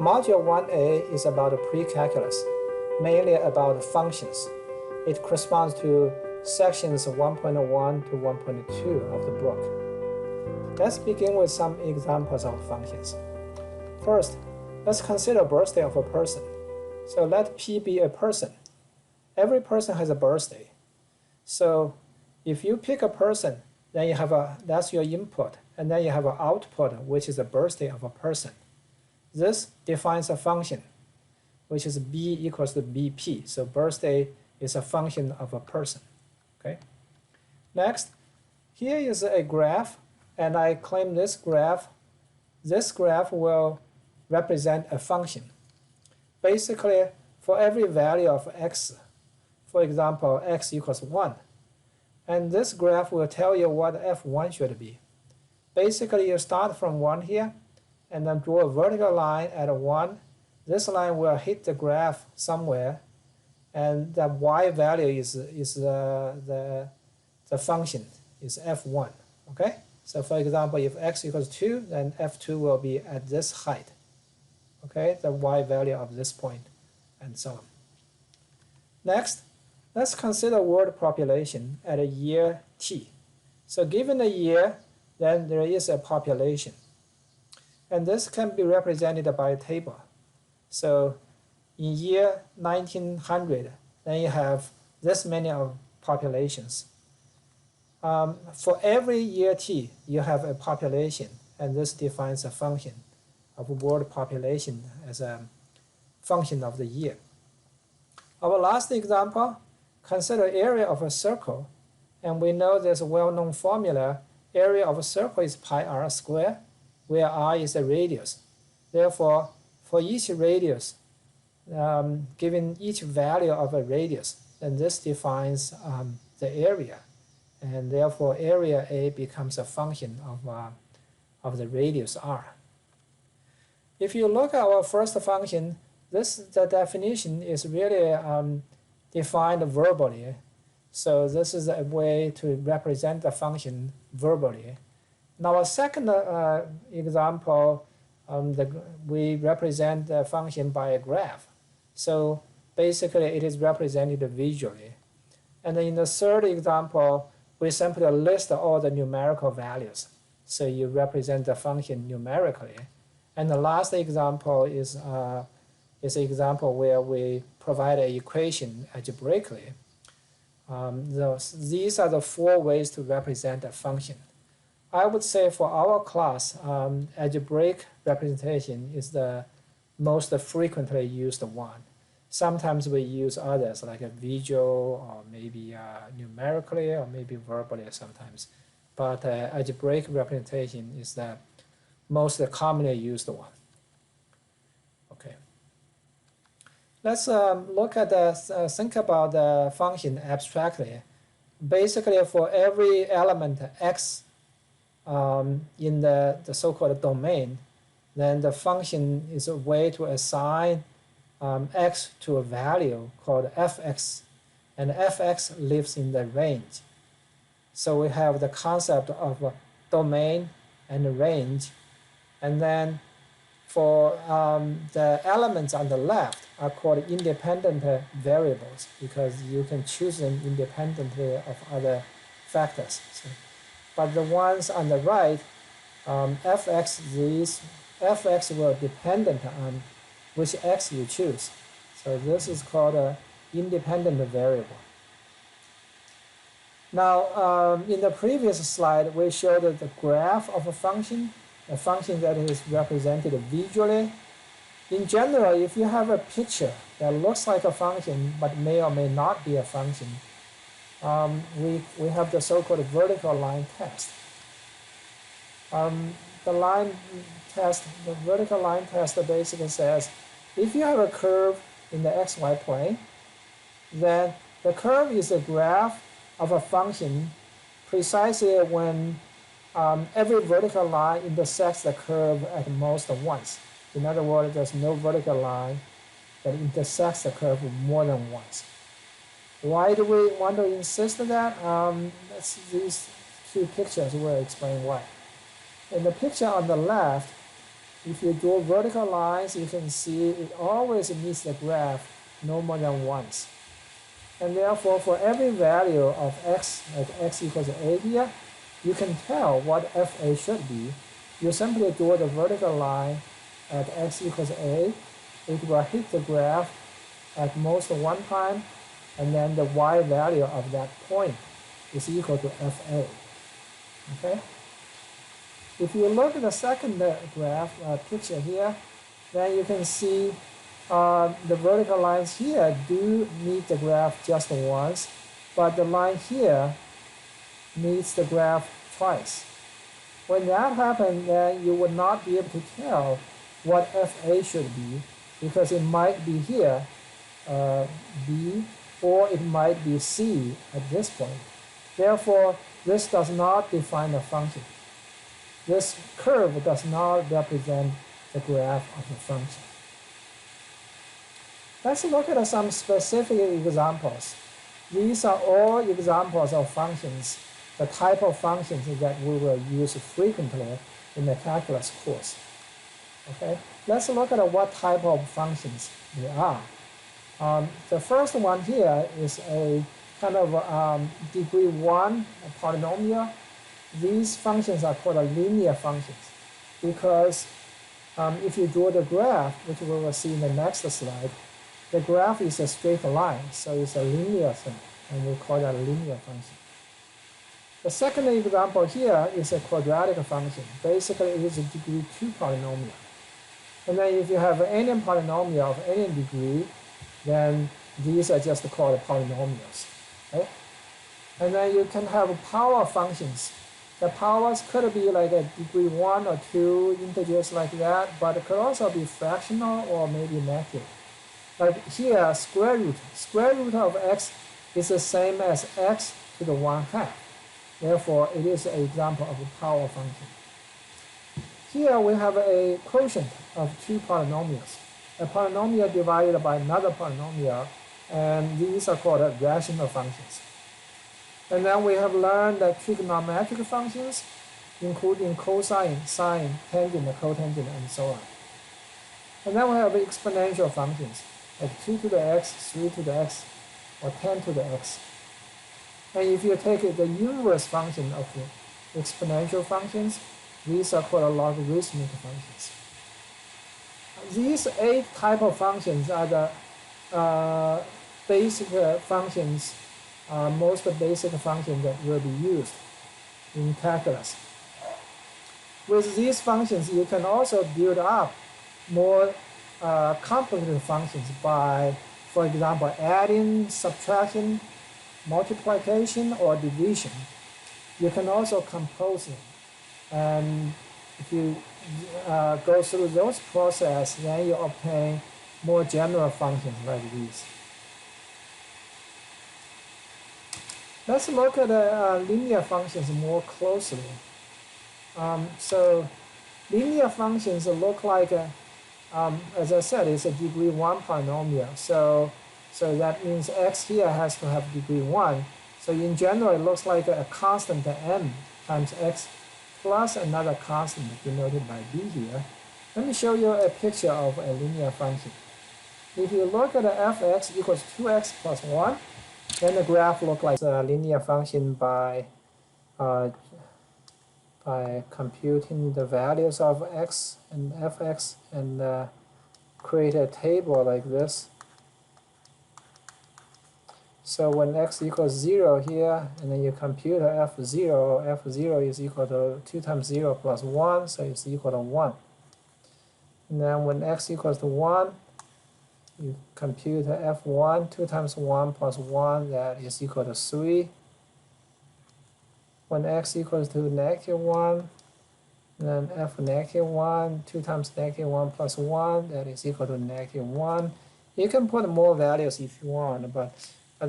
Module 1A is about precalculus, mainly about functions. It corresponds to sections 1.1 to 1.2 of the book. Let's begin with some examples of functions. First, let's consider birthday of a person. So let P be a person. Every person has a birthday. So if you pick a person, then you have that's your input, and then you have an output, which is the birthday of a person. This defines a function, which is B equals to BP. So birthday is a function of a person. Okay. Next, here is a graph, and I claim this graph. This graph will represent a function. Basically, for every value of x, for example, x equals 1, and this graph will tell you what f1 should be. Basically, you start from 1 here, and then draw a vertical line at 1. This line will hit the graph somewhere, and the y value is the function is f1. Okay. So for example, if x equals 2, then f2 will be at this height. Okay, the y value of this point, and so on. Next, let's consider world population at a year t. So given a year, then there is a population. And this can be represented by a table. So in year 1900, then you have this many of populations. For every year t, you have a population, and this defines a function of world population as a function of the year. Our last example, consider area of a circle, and we know there's a well-known formula. Area of a circle is pi r squared, where r is a radius. Therefore, for each radius, given each value of a radius, then this defines the area, and therefore area A becomes a function of the radius r. If you look at our first function, the definition is really defined verbally. So this is a way to represent the function verbally. In our second example, we represent the function by a graph. So basically, it is represented visually. And then in the third example, we simply list all the numerical values. So you represent the function numerically. And the last example is an example where we provide an equation algebraically. These are the 4 ways to represent a function. I would say for our class, algebraic representation is the most frequently used one. Sometimes we use others like a visual or maybe numerically or maybe verbally sometimes. But algebraic representation is the most commonly used one. Okay. Let's look at think about the function abstractly. Basically, for every element x in the so-called domain, then the function is a way to assign x to a value called fx, and fx lives in the range. So we have the concept of domain and range, and then for the elements on the left are called independent variables because you can choose them independently of other factors. So, but the ones on the right, fx will dependent on which x you choose. So this is called an independent variable. Now, in the previous slide, we showed the graph of a function that is represented visually. In general, if you have a picture that looks like a function but may or may not be a function, we have the so-called vertical line test. The vertical line test basically says if you have a curve in the xy plane, then the curve is a graph of a function precisely when every vertical line intersects the curve at most once. In other words, there's no vertical line that intersects the curve more than once. Why do we want to insist on that? These 2 pictures will explain why. In the picture on the left, if you draw vertical lines, you can see it always meets the graph no more than once. And therefore, for every value of x, like x equals a here, you can tell what fa should be. You simply draw the vertical line at x equals a. It will hit the graph at most one time, and then the y value of that point is equal to fa. Okay? If you look at the second graph picture here, then you can see the vertical lines here do meet the graph just once, but the line here meets the graph twice. When that happens, then you would not be able to tell what fa should be, because it might be here, b, or it might be c at this point. Therefore, this does not define a function. This curve does not represent the graph of the function. Let's look at some specific examples. These are all examples of functions, the type of functions that we will use frequently in the calculus course. Okay, let's look at what type of functions they are. The first one here is a kind of degree 1 polynomial. These functions are called linear functions because if you draw the graph, which we will see in the next slide, the graph is a straight line, so it's a linear thing, and we call that a linear function. The second example here is a quadratic function. Basically, it is a degree 2 polynomial. And then if you have any polynomial of any degree, then these are just called polynomials. Right? And then you can have power functions. The powers could be like a degree 1 or 2 integers like that, but it could also be fractional or maybe negative. Like here, square root of x is the same as x to the 1/2. Therefore, it is an example of a power function. Here we have a quotient of two polynomials. A polynomial divided by another polynomial, and these are called rational functions. And then we have learned that trigonometric functions, including cosine, sine, tangent, cotangent, and so on. And then we have exponential functions, like 2 to the x, 3 to the x, or 10 to the x. And if you take the inverse function of the exponential functions, these are called logarithmic functions. These 8 type of functions are the basic functions, most basic functions that will be used in calculus. With these functions, you can also build up more complicated functions by, for example, adding, subtraction, multiplication, or division. You can also compose them. And if you go through those processes, then you obtain more general functions like these. Let's look at linear functions more closely. So linear functions look like, as I said, it's a degree 1 polynomial. So that means x here has to have degree 1. So in general, it looks like a constant m times x plus another constant denoted by b here. Let me show you a picture of a linear function. If you look at fx equals 2x plus 1, then the graph looks like a linear function by computing the values of x and fx and create a table like this. So when x equals 0 here, and then you compute f0, f0 is equal to 2 times 0 plus 1, so it's equal to 1. And then when x equals to 1, you compute f1, 2 times 1 plus 1, that is equal to 3. When x equals to negative 1, then f negative 1, 2 times negative 1 plus 1, that is equal to negative 1. You can put more values if you want, but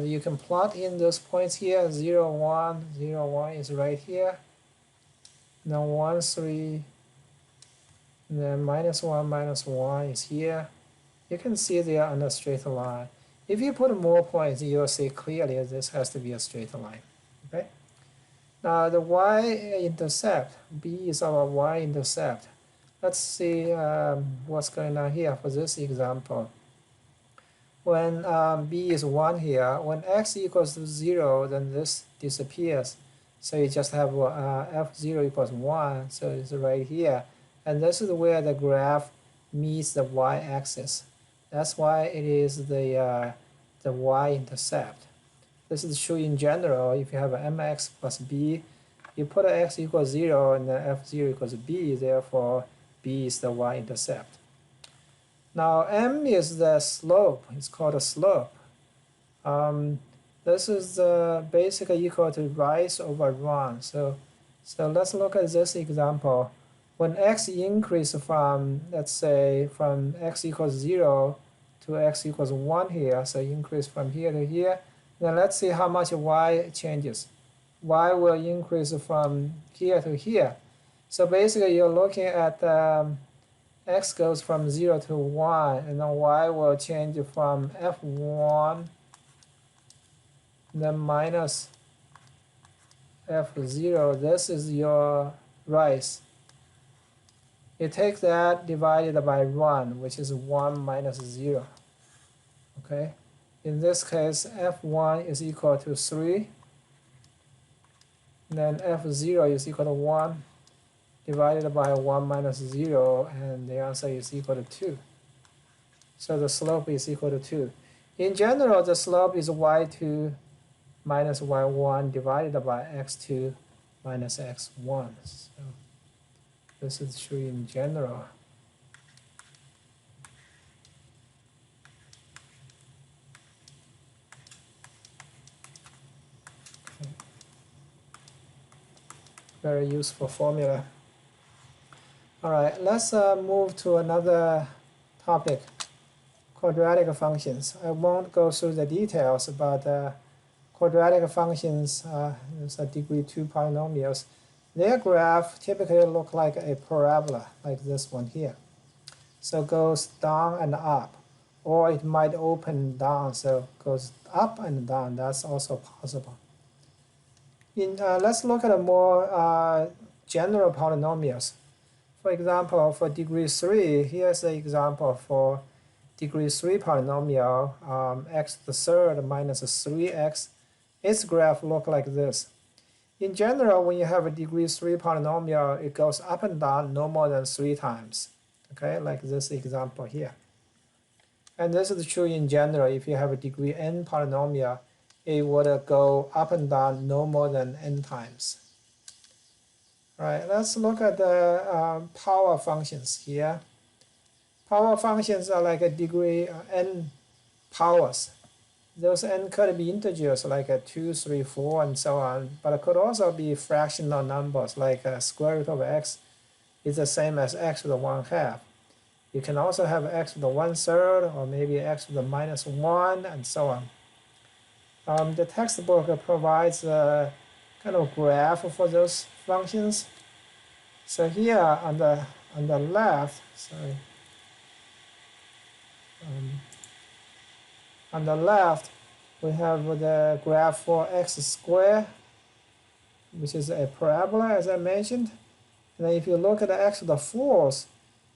you can plot in those points here, 0, 1, 0, 1 is right here. Then 1, 3, and then minus 1 is here. You can see they are on a straight line. If you put more points, you'll see clearly this has to be a straight line. Okay? Now the y-intercept, b is our y-intercept. let's see what's going on here for this example. When b is 1 here, when x equals to 0, then this disappears. So you just have f0 equals 1, so it's right here. And this is where the graph meets the y-axis. That's why it is the y-intercept. This is true in general. If you have mx plus b, you put x equals 0 and then f0 equals b, therefore b is the y-intercept. Now m is the slope. It's called a slope. This is basically equal to rise over run. So let's look at this example. When x increases from, let's say, from x equals 0 to x equals 1 here, so increase from here to here, then let's see how much y changes. Y will increase from here to here. So basically you're looking at x goes from 0 to 1, and then y will change from f1 then minus f0. This is your rise. You take that divided by 1, which is 1 minus 0. Okay? In this case, f1 is equal to 3. Then f0 is equal to 1 divided by 1 minus 0, and the answer is equal to 2. So the slope is equal to 2. In general, the slope is y2 minus y1 divided by x2 minus x1. So this is true in general. Okay. Very useful formula. All right, let's move to another topic, quadratic functions. I won't go through the details, but quadratic functions, those are degree 2 polynomials. Their graph typically look like a parabola, like this one here. So it goes down and up, or it might open down, so it goes up and down. That's also possible. Let's look at a more general polynomials. For example, for degree 3, here's an example for degree 3 polynomial, x to the third minus 3x. Its graph looks like this. In general, when you have a degree 3 polynomial, it goes up and down no more than 3 times. Okay, like this example here. And this is true in general. If you have a degree n polynomial, it would go up and down no more than n times. All right, let's look at the power functions here. Power functions are like a degree n powers. Those n could be integers like 2, 3, 4, and so on, but it could also be fractional numbers like square root of x is the same as x to the 1/2. You can also have x to the 1/3, or maybe x to the -1, and so on. The textbook provides a kind of graph for those functions. So here on the left, sorry. On the left, we have the graph for x squared, which is a parabola, as I mentioned. And then if you look at the x to the 4th,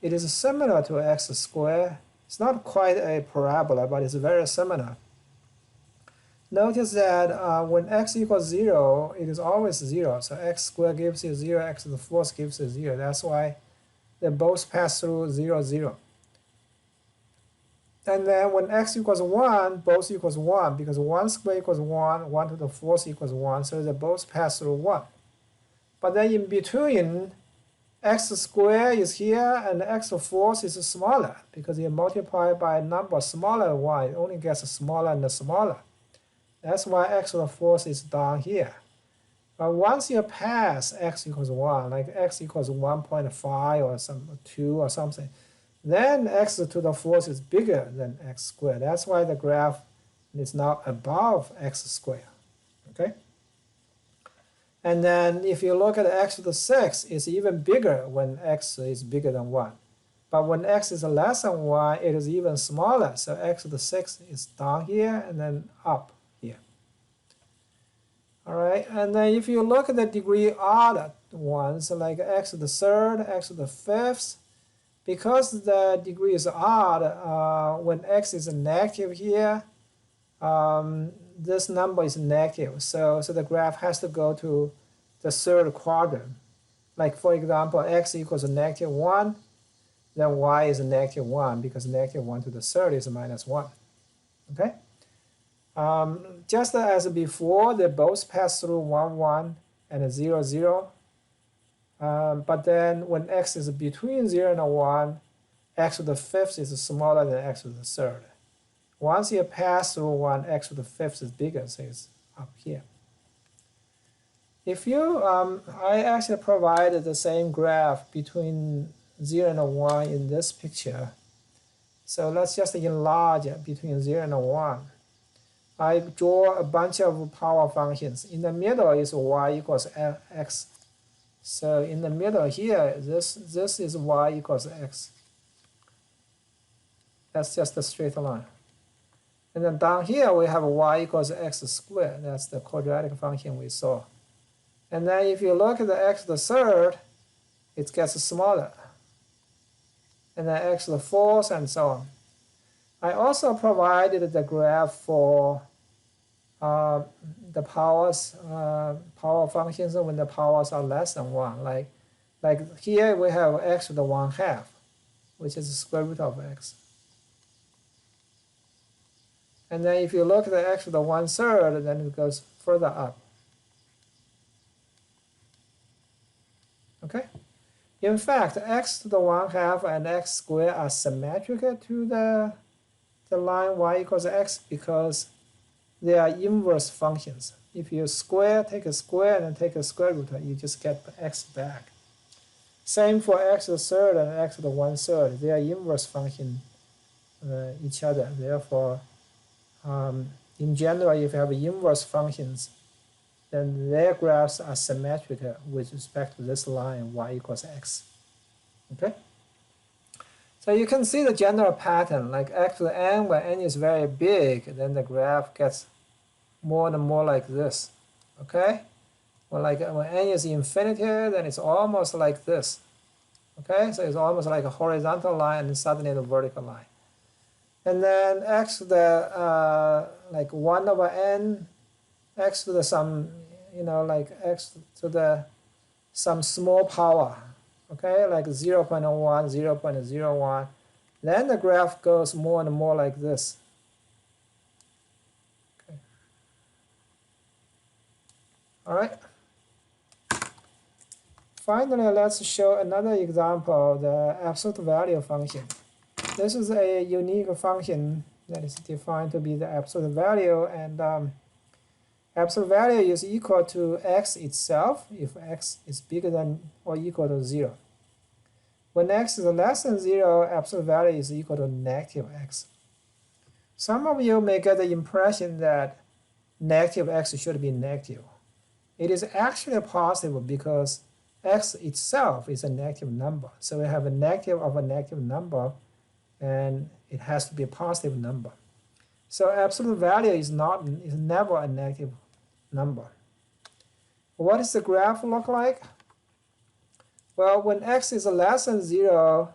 it is similar to x squared. It's not quite a parabola, but it's very similar. Notice that when x equals 0, it is always 0. So x squared gives you 0, x to the 4th gives you 0. That's why they both pass through 0, 0. And then when x equals 1, both equals 1, because 1 squared equals 1, 1 to the 4th equals 1, so they both pass through 1. But then in between, x squared is here, and x to the 4th is smaller, because you multiply by a number smaller than 1, it only gets smaller and smaller. That's why x to the 4th is down here. But once you pass x equals 1, like x equals 1.5 or 2 or something, then x to the 4th is bigger than x squared. That's why the graph is now above x squared. Okay? And then if you look at x to the 6th, it's even bigger when x is bigger than 1. But when x is less than 1, it is even smaller. So x to the 6th is down here and then up here. All right, and then if you look at the degree odd ones, like x to the 3rd, x to the 5th, because the degree is odd, when x is negative here, this number is negative. So the graph has to go to the third quadrant. Like for example, x equals -1, then y is -1 because -1 to the third is -1. Okay. Just as before, they both pass through 1, 1 and 0, 0. But then when x is between 0 and 1, x to the fifth is smaller than x to the third. Once you pass through 1, x to the fifth is bigger, so it's up here. If you, I actually provided the same graph between 0 and 1 in this picture. So let's just enlarge it between 0 and 1. I draw a bunch of power functions. In the middle is y equals x. So in the middle here, this is y equals x. That's just a straight line. And then down here we have y equals x squared. That's the quadratic function we saw. And then if you look at the x to the third, it gets smaller. And then x to the fourth and so on. I also provided the graph for the powers, power functions when the powers are less than 1. Like here we have x to the 1/2, which is the square root of x. And then if you look at the x to the 1/3, then it goes further up. Okay? In fact, x to the 1/2 and x squared are symmetrical to the line y equals x because they are inverse functions. If you take a square and take a square root, you just get x back. Same for x to the third and x to the 1/3. They are inverse function each other. Therefore, in general, if you have inverse functions, then their graphs are symmetrical with respect to this line y equals x. Okay? So you can see the general pattern, like x to the n, when n is very big, then the graph gets more and more like this. Okay? When n is infinity, then it's almost like this. Okay? So it's almost like a horizontal line and suddenly the vertical line. And then x to the like 1 over n, x to the some, like x to the some small power, okay, like 0.1, 0.01. Then the graph goes more and more like this. Okay. All right. Finally, let's show another example, the absolute value function. This is a unique function that is defined to be the absolute value, and absolute value is equal to x itself if x is bigger than or equal to 0. When x is less than 0, absolute value is equal to negative x. Some of you may get the impression that negative x should be negative. It is actually positive because x itself is a negative number. So we have a negative of a negative number, and it has to be a positive number. So absolute value is never a negative number. What does the graph look like? Well, when x is less than 0,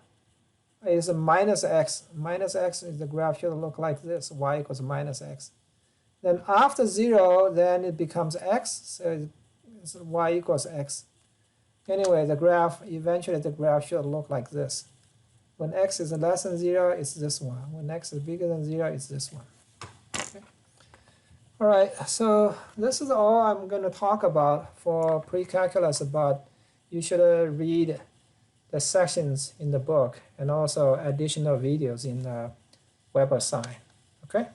it's a minus x. Minus x is the graph should look like this, y equals minus x. Then after 0, then it becomes x, so it's y equals x. Anyway, eventually the graph should look like this. When x is less than 0, it's this one. When x is bigger than 0, it's this one. Okay. All right, so this is all I'm going to talk about for pre-calculus, but you should read the sections in the book and also additional videos in the Web Assign. Okay.